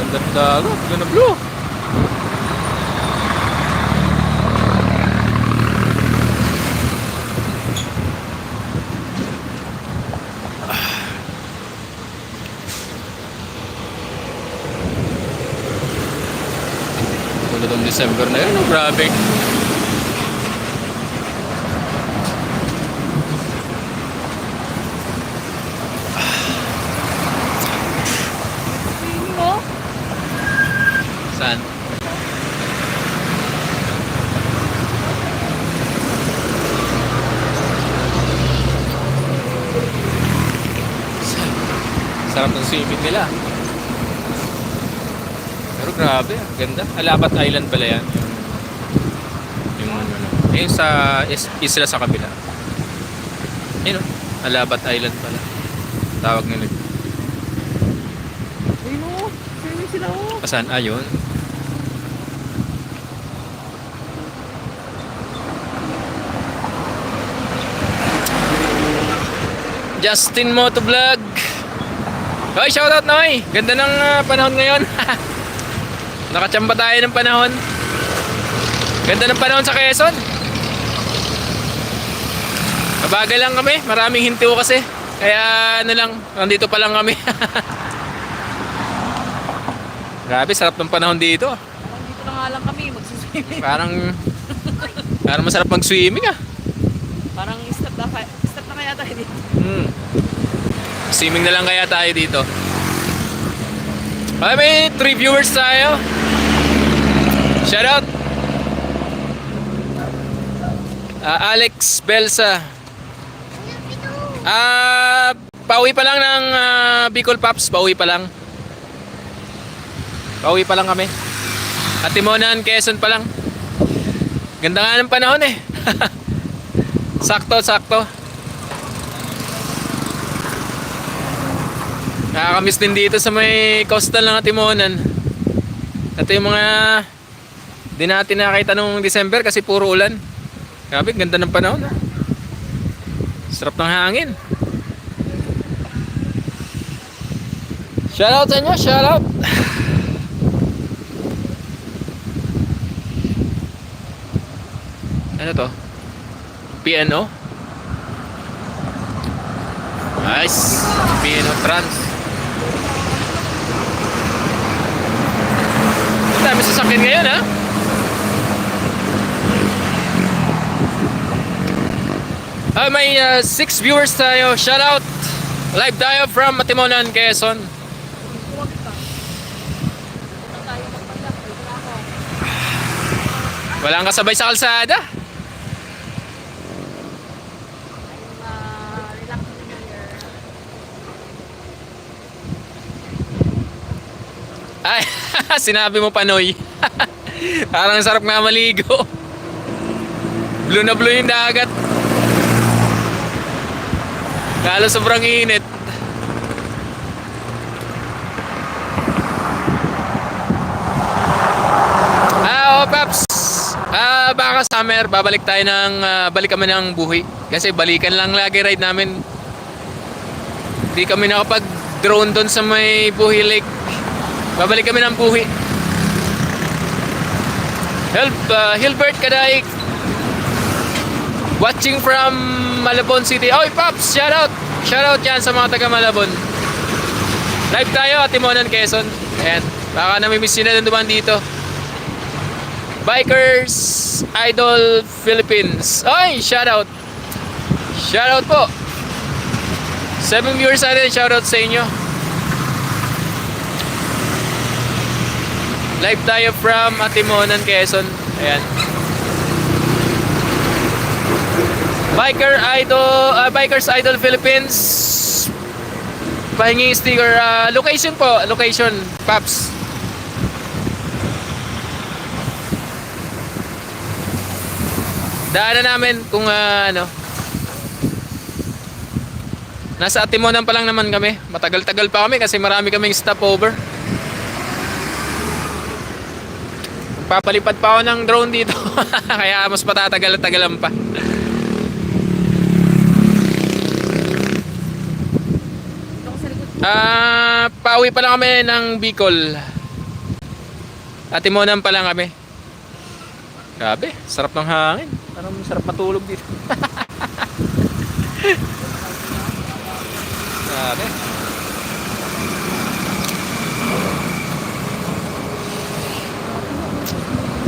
Ganda ng dagat. Ganda ng blue. Tulad ng December na yun. Oh, grabe. Saan? Sarap ng swimming nila. Pero grabe, ganda. Alabat Island pala yan. Yung ano. Ayun sa isla sa kabila. Ayun o. Alabat Island pala. Tawag nila. Ayun o. Swimming sila o. Saan? Ayun. Justin Motovlog. Hoy, shoutout Noy. Ganda ng panahon ngayon. Nakachamba tayo ng panahon. Ganda ng panahon sa Quezon. Mabagal lang kami. Maraming hintiw kasi. Kaya ano lang, nandito pa lang kami. Grabe, sarap ng panahon dito. Dito na nga lang kami magsiswimming. Parang masarap mag-swimming ah. Parang stop na kaya tayo dito. Swimming na lang kaya tayo dito. Okay, may 3 viewers tayo. Shoutout Alex Belsa. Pauwi pa lang ng Bicol Pops. Pauwi pa lang kami. At Timonan, Quezon pa lang. Ganda nga ng panahon eh. Sakto. Nakakamiss din dito sa may coastal ng Timonan. Ito yung mga di natin nakita nung December kasi puro ulan. Grabe, ganda ng panahon. Sarap ng hangin. Shoutout sa inyo, shoutout. Ano to? PNO? Nice. PNO Trans. Ang dami sasakyan ngayon ha. May 6 viewers tayo. Shoutout. Live tayo from Matimonan, Quezon. Walang kasabay sa kalsada. Ay, sinabi mo Panoy. Parang sarap nga maligo. Blue na blue yung dagat. Lalo sobrang init. Paps. Baka summer babalik tayo balik kami ng Buhi. Kasi balikan lang lagi ride namin. Hindi kami nakapag drone doon sa may Buhi Lake. Babalik kami ng Buhi. Hilbert Kadaik. Watching from Malabon City. Oy Pops, shoutout. Shoutout yan sa mga taga Malabon. Live tayo at Timonan, Quezon. Ayan, baka namimiss nyo na dumaan dito. Bikers Idol Philippines. Oy, shoutout. Shoutout po. 7 viewers natin, shoutout sa inyo. Live tayo from Timonan, Quezon. Ayan. Bikers Idol Philippines. Pahingi sticker. Location po. Location. Paps. Daanan namin kung ano. Nasa Timonan pa lang naman kami. Matagal-tagal pa kami kasi marami kaming stopover. Papalipad pa ako ng drone dito. Kaya mas patatagal-tagalan pa. Pauwi pa lang kami ng Bicol. Atimonan pa lang kami. Grabe, sarap ng hangin. Parang sarap matulog dito. Grabe.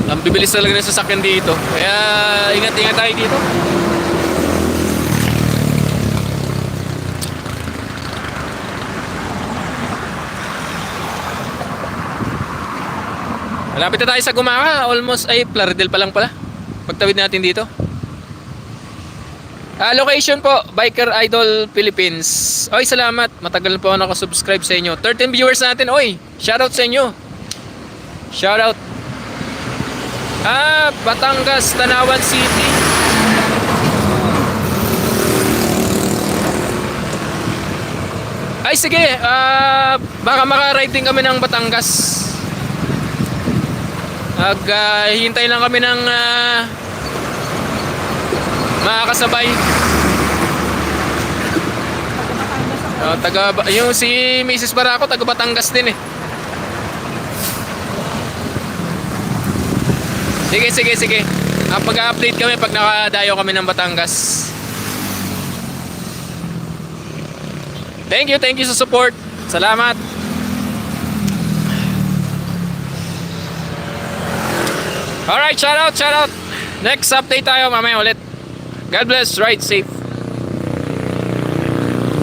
Ang bibilis talaga ng sasakyan dito. Kaya ingat-ingat tayo dito. Malapit na tayo sa Gumaka. Almost, ay, Plaridel pa lang pala. Pagtawid natin dito. Location po, Biker Idol Philippines. Oy, salamat. Matagal po ako nakasubscribe sa inyo. 13 viewers natin. Oy, shoutout sa inyo. Shoutout. Batangas, Tanawan City. Ay, sige. Baka maka-ride din kami ng Batangas. Hintay lang kami ng makakasabay. Yung si Mrs. Barako, taga Batangas din eh. Sige. Pag-update kami pag nakadayo kami ng Batangas. Thank you sa support. Salamat. Alright, shout out. Next update tayo mamaya ulit. God bless, ride safe.